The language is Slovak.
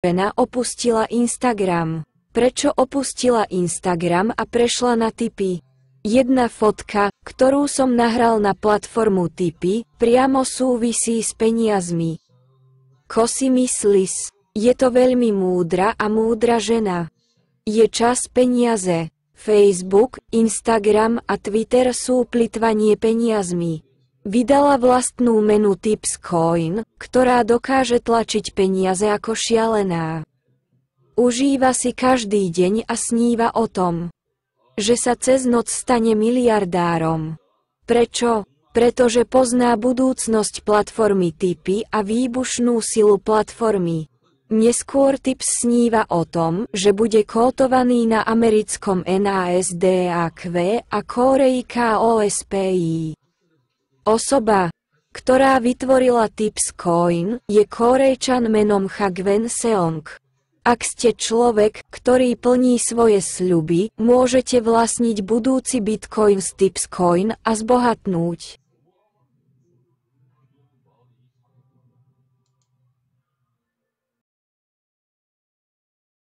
Žena opustila Instagram. Prečo opustila Instagram a prešla na tipy? Jedna fotka, ktorú som nahral na platformu Tipy, priamo súvisí s peniazmi. Ko si myslíš? Je to veľmi múdra a múdra žena. Je čas peniaze. Facebook, Instagram a Twitter sú plytvanie peniazmi. Vydala vlastnú menu Tipscoin, ktorá dokáže tlačiť peniaze ako šialená. Užíva si každý deň a sníva o tom, že sa cez noc stane miliardárom. Prečo? Pretože pozná budúcnosť platformy Tipy a výbušnú silu platformy. Neskôr Tips sníva o tom, že bude kótovaný na americkom NASDAQ a Kórei KOSPI. Osoba, ktorá vytvorila Tipscoin, je Kórejčan menom Chagwen Seong. Ak ste človek, ktorý plní svoje sľuby, môžete vlastniť budúci Bitcoin z Tipscoin a zbohatnúť.